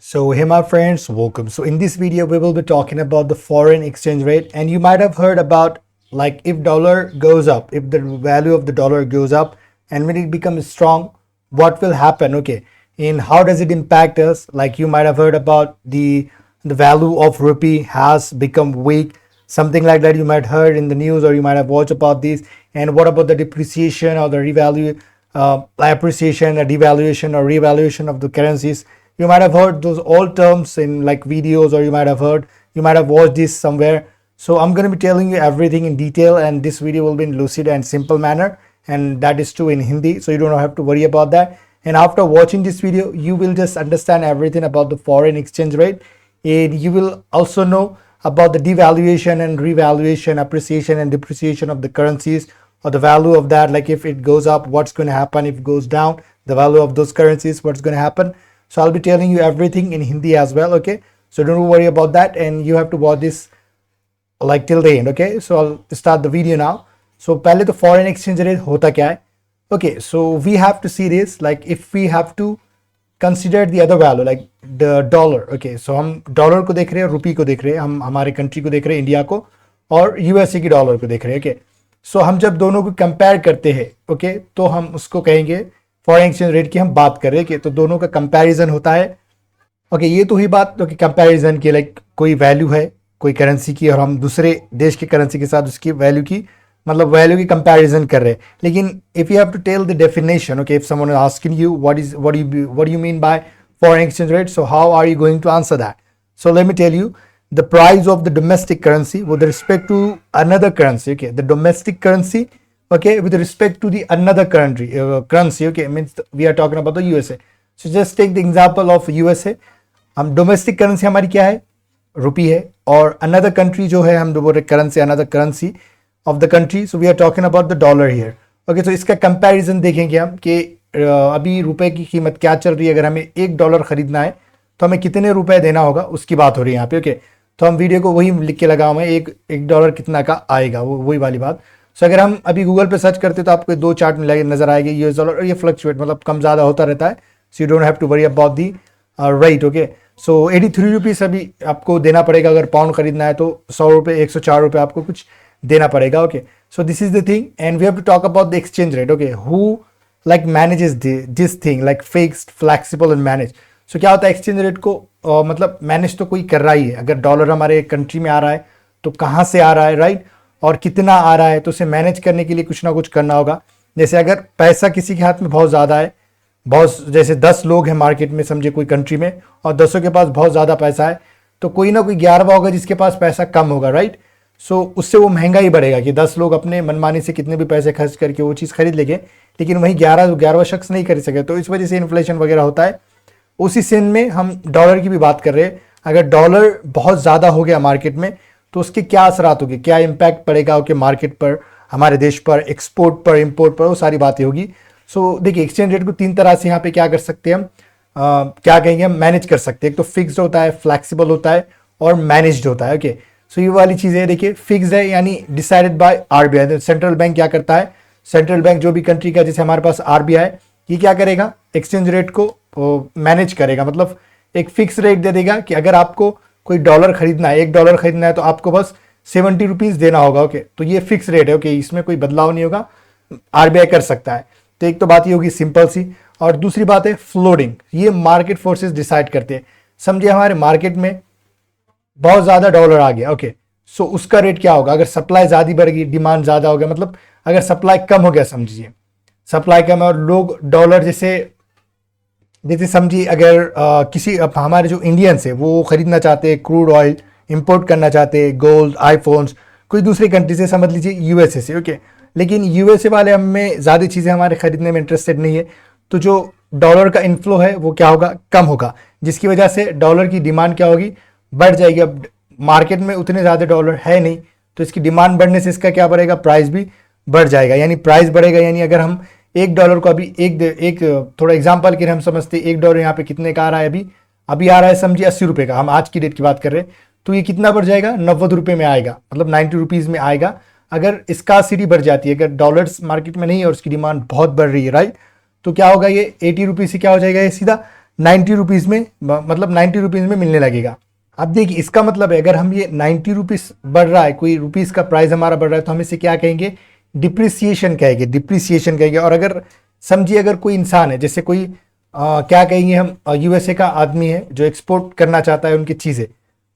So hey my friends, welcome. So in this video we will be talking about the foreign exchange rate, and you might have heard about like if dollar goes up, if the value of the dollar goes up and when it becomes strong, what will happen? Okay, and how does it impact us? Like you might have heard about the value of rupee has become weak, something like that you might heard in the news or you might have watched about this. And what about the depreciation or the revalue appreciation, a devaluation or revaluation of the currencies? You might have heard those all terms in like videos, or you might have watched this somewhere. So I'm going to be telling you everything in detail, and this video will be in lucid and simple manner, and that is true in Hindi, so you don't have to worry about that. And after watching this video, you will just understand everything about the foreign exchange rate, and you will also know about the devaluation and revaluation, appreciation and depreciation of the currencies, or the value of that, like if it goes up, what's going to happen, if it goes down, the value of those currencies, what's going to happen. So I'll be telling you everything in Hindi as well. Okay, so don't worry about that, and you have to watch this like till the end. Okay, so I'll start the video now. So पहले तो foreign exchange rate होता क्या है? Okay, so we have to see this, like if we have to consider the other value like the dollar. Okay, so हम dollar को देख रहे हैं, रुपी को देख रहे हैं, हम हमारे कंट्री को देख रहे हैं, इंडिया को, और यूएसए की डॉलर को देख रहे हैं. ओके, सो हम जब दोनों को कंपेयर करते हैं, ओके, तो हम उसको कहेंगे फॉरेन एक्सचेंज रेट की हम बात कर रहे हैं कि तो दोनों का कंपैरिजन होता है. ओके, ये तो हुई बात तो कि कंपैरिजन की, लाइक कोई वैल्यू है कोई करेंसी की और हम दूसरे देश की करेंसी के साथ उसकी वैल्यू की, मतलब वैल्यू की कंपैरिजन कर रहे हैं. लेकिन if you have to tell the definition, okay, if someone is asking you what you mean by foreign exchange rate, so how are you going to answer that? So let me tell you, the price of the domestic currency with respect to another currency. Okay, the domestic currency, okay, with respect to the another currency, okay, means we are talking about the USA. So just take the example of USA. हम domestic currency हमारी क्या है? रुपी है, और another country जो है हम बोल रहे currency, another currency of the country, so we are talking about the dollar here. Okay, तो इसका comparison देखेंगे हम कि अभी रुपए की कीमत क्या चल रही है. अगर हमें $1 खरीदना है तो हमें कितने रुपए देना होगा, उसकी बात हो रही है यहाँ पे. ओके, तो हम वीडियो को वही लिख के लगाओ, मैं एक डॉलर कितना का आएगा, वो वही वाली बात. सो अगर हम अभी गूगल पे सर्च करते तो आपको दो चार्ट में नजर आएगा यूएस डॉलर, और ये फ्लक्चुएट मतलब कम ज़्यादा होता रहता है. So you don't have to worry about the rate. Okay, so 83 rupees अभी आपको देना पड़ेगा. अगर पाउंड खरीदना है तो 100 रुपये, 104 रुपये आपको कुछ देना पड़ेगा. Okay, so this is the thing, and we have to talk about the exchange rate. Okay, who like manages this thing like fixed, flexible and manage. So क्या होता है एक्सचेंज रेट को मतलब मैनेज तो कोई कर रहा ही है. अगर डॉलर हमारे कंट्री में आ रहा है तो कहाँ से आ रहा है, राइट, और कितना आ रहा है, तो उसे मैनेज करने के लिए कुछ ना कुछ करना होगा. जैसे अगर पैसा किसी के हाथ में बहुत ज़्यादा है, बहुत जैसे 10 लोग हैं मार्केट में, समझे कोई कंट्री में, और 10 के पास बहुत ज़्यादा पैसा है, तो कोई ना कोई 11वां होगा जिसके पास पैसा कम होगा, राइट. सो उससे वो महंगा ही बढ़ेगा कि 10 लोग अपने मनमानी से कितने भी पैसे खर्च करके वो चीज़ खरीद लेंगे, लेकिन वहीं 11वां शख्स नहीं खरीद सके. तो इस वजह से इन्फ्लेशन वगैरह होता है. उसी सेन में हम डॉलर की भी बात कर रहे हैं. अगर डॉलर बहुत ज़्यादा हो गया मार्केट में तो उसके क्या असरात होंगे, क्या इम्पैक्ट पड़ेगा ओके मार्केट पर, हमारे देश पर, एक्सपोर्ट पर, इंपोर्ट पर, वो सारी बातें होगी. सो देखिए एक्सचेंज रेट को 3 तरह से यहाँ पे क्या कर सकते हैं हम, क्या कहेंगे हम, मैनेज कर सकते हैं. एक तो फिक्स्ड होता है, फ्लैक्सिबल होता है, और मैनेज्ड होता है. ओके, सो ये वाली चीज़ें देखिए, फिक्स्ड है यानी decided by RBI. Central bank क्या करता है, सेंट्रल बैंक जो भी कंट्री का, जैसे हमारे पास आरबीआई, ये क्या करेगा, एक्सचेंज रेट को मैनेज करेगा. मतलब एक फिक्स रेट दे देगा कि अगर आपको कोई डॉलर खरीदना है, $1 खरीदना है, तो आपको बस 70 रुपीज़ देना होगा. ओके, तो ये फिक्स रेट है. ओके, इसमें कोई बदलाव नहीं होगा, आरबीआई कर सकता है. तो एक तो बात ये होगी सिंपल सी, और दूसरी बात है फ्लोटिंग. ये मार्केट फोर्सेस डिसाइड करते हैं. समझिए हमारे मार्केट में बहुत ज़्यादा डॉलर आ गया. ओके, सो उसका रेट क्या होगा, अगर सप्लाई ज़्यादा बढ़ गई, डिमांड ज़्यादा हो गया, मतलब अगर सप्लाई कम हो गया, समझिए सप्लाई कम है और लोग डॉलर जैसे समझिए अगर किसी हमारे जो इंडियंस है वो खरीदना चाहते हैं क्रूड ऑयल, इंपोर्ट करना चाहते हैं गोल्ड, आईफोन्स, कोई दूसरी कंट्री से, समझ लीजिए यूएसए से. ओके, लेकिन यूएसए वाले हमें ज़्यादा चीज़ें हमारे खरीदने में इंटरेस्टेड नहीं है, तो जो डॉलर का इनफ्लो है वो क्या होगा, कम होगा, जिसकी वजह से डॉलर की डिमांड क्या होगी, बढ़ जाएगी. अब मार्केट में उतने ज़्यादा डॉलर है नहीं, तो इसकी डिमांड बढ़ने से इसका क्या बढ़ेगा, प्राइस भी बढ़ जाएगा. यानी प्राइस बढ़ेगा, यानी अगर हम $1 को अभी एक थोड़ा एग्जांपल के लिए हम समझते हैं $1 यहाँ पे कितने का आ रहा है, अभी आ रहा है समझिए 80 रुपये का, हम आज की डेट की बात कर रहे हैं, तो ये कितना बढ़ जाएगा, 90 रुपये में आएगा, मतलब 90 रुपीज़ में आएगा. अगर स्कार्सिटी बढ़ जाती है, अगर डॉलर्स मार्केट में नहीं है और उसकी डिमांड बहुत बढ़ रही है, राइट, तो क्या होगा, ये 80 रुपीज़ से क्या हो जाएगा, ये सीधा 90 रुपीज़ में, मतलब 90 रुपीज़ में मिलने लगेगा। अब देखिए इसका मतलब है अगर हम ये 90 रुपीज़ बढ़ रहा है, कोई रुपीज़ का प्राइस हमारा बढ़ रहा है, तो हम इसे क्या कहेंगे, डिप्रिसिएशन कहेंगे, डिप्रिसिएशन कहेंगे। और अगर समझिए अगर कोई इंसान है, जैसे कोई क्या कहेंगे हम, यूएसए का आदमी है जो एक्सपोर्ट करना चाहता है उनकी चीज़ें,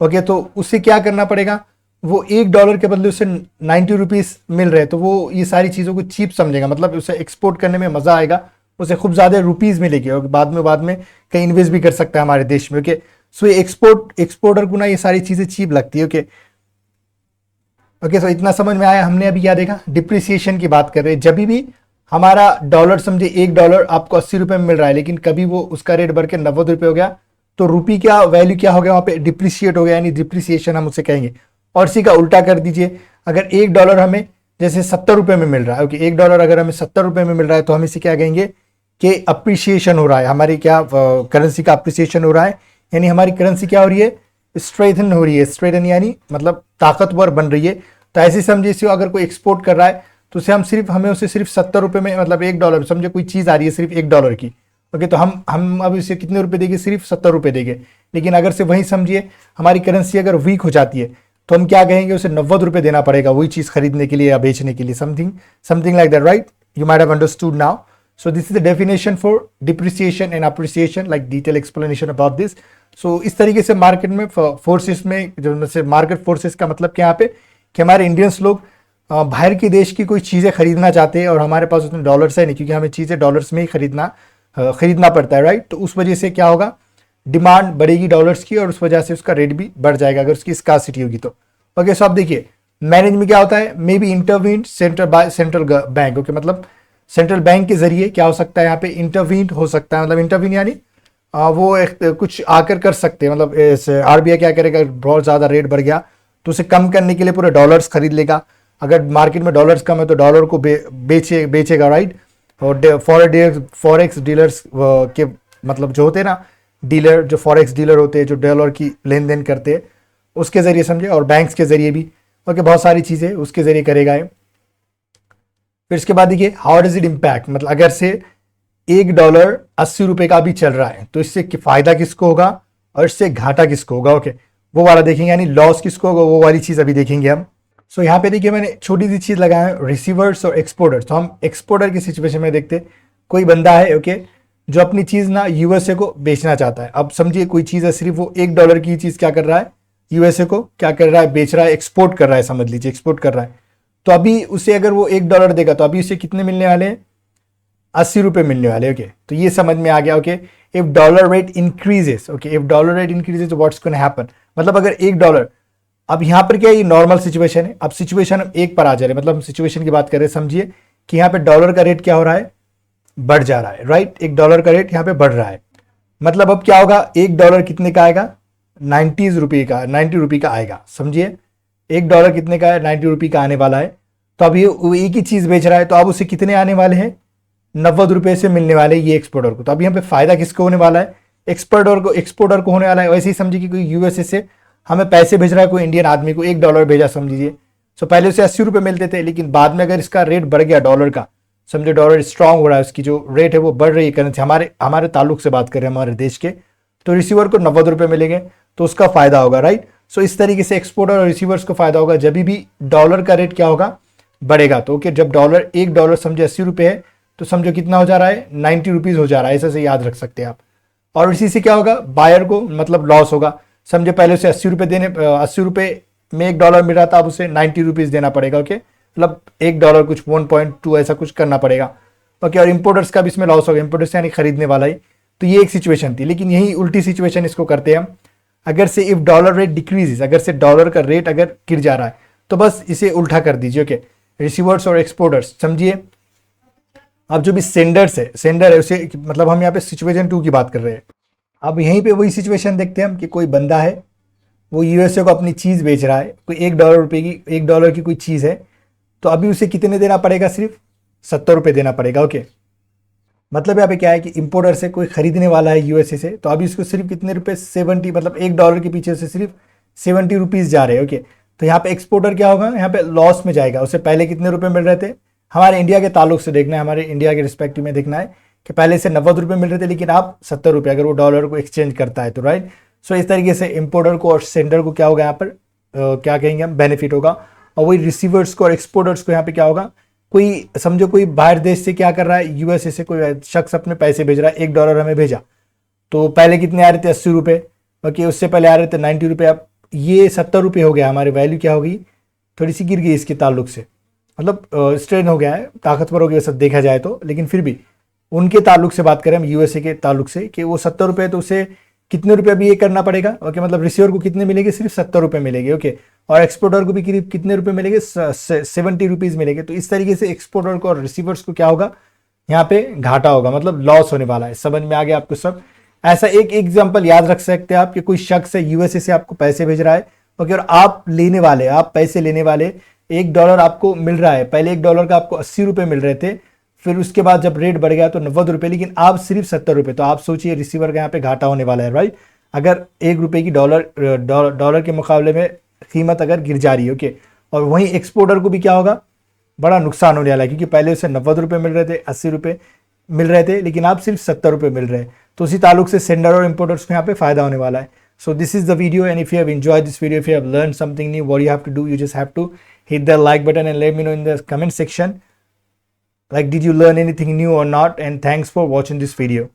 ओके, तो उससे क्या करना पड़ेगा, वो $1 के बदले उसे 90 रुपीज़ मिल रहे हैं, तो वो ये सारी चीज़ों को चीप समझेगा, मतलब उसे एक्सपोर्ट करने में मज़ा आएगा, उसे खूब ज़्यादा रुपीज़ मिलेगी और बाद में कहीं इन्वेस्ट भी कर सकता है हमारे देश में, ओके। सो ये एक्सपोर्टर को ना ये सारी चीज़ें चीप लगती है, ओके। ओके, सो इतना समझ में आया। हमने अभी क्या देखा, डिप्रिसिएशन की बात कर रहे हैं। जब भी हमारा डॉलर, समझे $1 आपको 80 रुपये में मिल रहा है, लेकिन कभी वो उसका रेट बढ़ के 90 रुपये हो गया, तो रुपी का वैल्यू क्या हो गया, वहाँ पे डिप्रिशिएट हो गया, यानी डिप्रिसिएशन हम उसे कहेंगे। और इसी का उल्टा कर दीजिए, अगर $1 हमें जैसे 70 रुपये में मिल रहा है, ओके, $1 अगर हमें 70 रुपये में मिल रहा है, तो हम इसे क्या कहेंगे कि अप्रिसिएशन हो रहा है, हमारी क्या करेंसी का अप्रिसिएशन हो रहा है, यानी हमारी करेंसी क्या हो रही है, स्ट्रेथन हो रही है। स्ट्रेथन यानी मतलब ताकतवर बन रही है। तो ऐसे समझिए, इसे अगर कोई एक्सपोर्ट कर रहा है तो उसे हमें उसे सिर्फ 70 रुपये में, मतलब $1, समझे कोई चीज़ आ रही है सिर्फ $1 की, ओके, तो हम अब इसे कितने रुपए देंगे, सिर्फ 70 रुपये देंगे। लेकिन अगर से वहीं समझिए हमारी करेंसी अगर वीक हो जाती है, तो हम क्या कहेंगे, उसे 90 रुपये देना पड़ेगा वही चीज़ खरीदने के लिए या बेचने के लिए, something like that, right? You might have understood now. So this is the definition for depreciation and appreciation, like detailed explanation about this. So इस तरीके से मार्केट में फोर्सेस में, जो से मार्केट फोर्सेस का मतलब क्या यहाँ पे, कि हमारे इंडियंस लोग बाहर के देश की कोई चीज़ें खरीदना चाहते हैं और हमारे पास उतने डॉलर्स है नहीं, क्योंकि हमें चीज़ें डॉलर्स में ही खरीदना पड़ता है, राइट? तो उस वजह से क्या होगा, डिमांड बढ़ेगी डॉलर्स की और उस वजह से उसका रेट भी बढ़ जाएगा अगर उसकी स्कार्सिटी होगी तो। ओके, सो अब देखिए मैनेज में क्या होता है, may be intervene central bank, okay, मतलब सेंट्रल बैंक के जरिए क्या हो सकता है, यहाँ पे इंटरवीन हो सकता है, मतलब इंटरवीन यानी वो कुछ आकर कर सकते हैं, मतलब आरबीआई क्या करेगा, बहुत ज़्यादा रेट बढ़ गया तो उसे कम करने के लिए पूरे डॉलर्स खरीद लेगा। अगर मार्केट में डॉलर्स कम है तो डॉलर को बेचेगा, राइट? और फॉरेक्स डीलर्स के मतलब जो होते हैं ना डीलर, जो फॉरेक्स डीलर होते हैं जो डॉलर की लेन देन करते हैं, उसके जरिए समझे, और बैंक्स के जरिए भी, ओके, बहुत सारी चीज़ें उसके जरिए करेगा ये। फिर इसके बाद देखिए हाउ डज इट इम्पैक्ट, मतलब अगर से $1 80 रुपये का भी चल रहा है तो इससे फायदा किसको होगा और इससे घाटा किसको होगा, ओके, वो वाला देखेंगे, यानी लॉस किसको होगा, वो वाली चीज़ अभी देखेंगे हम। सो यहाँ पे देखिए मैंने छोटी सी चीज़ लगाया है, रिसीवर्स और एक्सपोर्टर्स। तो हम एक्सपोर्टर की सिचुएशन में देखते, कोई बंदा है, ओके, जो अपनी चीज़ ना यूएसए को बेचना चाहता है। अब समझिए कोई चीज़ है, सिर्फ वो $1 की चीज़ क्या कर रहा है, यूएसए को क्या कर रहा है, बेच रहा है, एक्सपोर्ट कर रहा है, समझ लीजिए एक्सपोर्ट कर रहा है। तो अभी उसे अगर वो $1 देगा तो अभी उसे कितने मिलने वाले हैं, 80 रुपये मिलने वाले, ओके। तो ये समझ में आ गया, okay. If dollar rate increases, okay, if dollar rate increases what's gonna happen, मतलब अगर $1, अब यहाँ पर क्या है, ये नॉर्मल सिचुएशन है। अब सिचुएशन हम एक पर आ जा रहे हैं, मतलब हम सिचुएशन की बात कर रहे हैं। समझिए कि यहाँ पे डॉलर का रेट क्या हो रहा है, बढ़ जा रहा है, राइट? $1 का रेट यहाँ पे बढ़ रहा है, मतलब अब क्या होगा, $1 कितने का आएगा, 90 रुपये का आएगा। समझिए $1 कितने का है, 90 रुपये का आने वाला है। तो अब ये एक ही चीज़ बेच रहा है, तो अब उसे कितने आने वाले हैं, 90 रुपये से मिलने वाले ये एक्सपोर्टर को। तो अभी यहाँ पे फायदा किसको होने वाला है, एक्सपोर्टर को होने वाला है। वैसे ही समझिए कि कोई यूएसए से हमें पैसे भेज रहा है, कोई इंडियन आदमी को $1 भेजा समझिए। तो पहले उसे 80 रुपये मिलते थे, लेकिन बाद में अगर इसका रेट बढ़ गया डॉलर का, समझे डॉलर स्ट्रांग हो रहा है, उसकी जो रेट है वो बढ़ रही है करेंसी, हमारे ताल्लुक से बात करें हमारे देश के, तो रिसीवर को 90 रुपये मिलेंगे, तो उसका फायदा होगा, राइट? सो इस तरीके से एक्सपोर्टर और रिसीवर्स को फायदा होगा जब भी डॉलर का रेट क्या होगा, बढ़ेगा। तो ओके, जब $1 समझे 80 रुपये है, तो समझो कितना हो जा रहा है, 90 रुपीज़ हो जा रहा है, ऐसे से याद रख सकते हैं आप। और इसी से क्या होगा, बायर को मतलब लॉस होगा। समझे पहले उसे 80 रुपये में $1 मिल रहा था, अब उसे 90 रुपीज़ देना पड़ेगा, ओके, मतलब $1 कुछ 1.2 ऐसा कुछ करना पड़ेगा, ओके। और इंपोर्टर्स का भी इसमें लॉस होगा, इंपोर्टर्स यानी खरीदने वाला ही। तो ये एक सिचुएशन थी, लेकिन यही उल्टी सिचुएशन इसको करते हैं हम। अगर से इफ डॉलर रेट डिक्रीजेस, अगर से डॉलर का रेट अगर गिर जा रहा है, तो बस इसे उल्टा कर दीजिए, ओके। रिसीवर्स और एक्सपोर्टर्स, समझिए अब जो भी सेंडर है उसे, मतलब हम यहाँ पे सिचुएशन 2 की बात कर रहे हैं। अब यहीं पे वही सिचुएशन देखते हैं हम कि कोई बंदा है, वो यूएसए को अपनी चीज़ बेच रहा है, कोई $1 की कोई चीज़ है, तो अभी उसे कितने देना पड़ेगा, सिर्फ 70 रुपये देना पड़ेगा, ओके। मतलब यहाँ पे क्या है कि इंपोर्टर से कोई खरीदने वाला है यूएसए से, तो अभी उसको सिर्फ कितने रुपए, 70, मतलब $1 के पीछे से सिर्फ 70 रुपीज़ जा रहे हैं, ओके। तो यहाँ पे एक्सपोर्टर क्या होगा, यहाँ पे लॉस में जाएगा। उसे पहले कितने रुपए मिल रहे थे, हमारे इंडिया के ताल्लुक से देखना है, हमारे इंडिया के रिस्पेक्टिव में देखना है कि पहले से 90 रुपये मिल रहे थे लेकिन आप 70 रुपये, अगर वो डॉलर को एक्सचेंज करता है तो, राइट। सो इस तरीके से इम्पोर्टर को और सेंडर को क्या होगा यहाँ पर क्या कहेंगे हम, बेनिफिट होगा। और वही रिसीवर्स को और एक्सपोर्टर्स को यहाँ पे क्या होगा, कोई समझो कोई बाहर देश से क्या कर रहा है, यूएसए से कोई शख्स अपने पैसे भेज रहा है, $1 हमें भेजा, तो पहले कितने आ रहे थे, 80 रुपये, बाकी उससे पहले आ रहे थे 90 रुपये, अब ये 70 रुपये हो गया, हमारी वैल्यू क्या होगी, थोड़ी सी गिर गई इसके ताल्लुक से, मतलब स्ट्रेन हो गया है, ताकतवर हो गया सब देखा जाए तो, लेकिन फिर भी उनके ताल्लुक से बात करें हम, यूएसए के ताल्लुक से, कि वो 70 रुपये, तो उसे कितने रुपये अभी ये करना पड़ेगा, ओके, मतलब रिसीवर को कितने मिलेंगे, सिर्फ 70 रुपये मिलेंगे, ओके, और एक्सपोर्टर को भी करीब कितने रुपये मिलेंगे, 70 रुपीज़ मिलेंगे। तो इस तरीके से एक्सपोर्टर को और रिसीवर्स को क्या होगा, यहाँ पे घाटा होगा, मतलब लॉस होने वाला है। समझ में आ गया आपको सब। ऐसा एक एग्जांपल याद रख सकते हैं आप कि कोई शख्स है यूएसए से आपको पैसे भेज रहा है, ओके, और आप लेने वाले, आप पैसे लेने वाले, $1 आपको मिल रहा है, पहले $1 का आपको 80 रुपये मिल रहे थे, फिर उसके बाद जब रेट बढ़ गया तो 90 रुपये, लेकिन आप सिर्फ 70 रुपये, तो आप सोचिए रिसीवर का यहाँ पे घाटा होने वाला है, राइट। अगर 1 रुपये की डॉलर के मुकाबले में कीमत अगर गिर जा रही है, ओके, और वहीं एक्सपोर्टर को भी क्या होगा, बड़ा नुकसान होने वाला है, क्योंकि पहले उसे 90 रुपये मिल रहे थे, 80 रुपये मिल रहे थे, लेकिन आप सिर्फ 70 रुपये मिल रहे हैं, तो उसी ताल्लुक से सेंडर और इंपोर्टर्स को यहाँ पे फायदा होने वाला है। So this is the video, and if you have enjoyed this video, if you have learned something new, what you have to do, you just have to hit the like button and let me know in the comment section, like, did you learn anything new or not, and thanks for watching this video.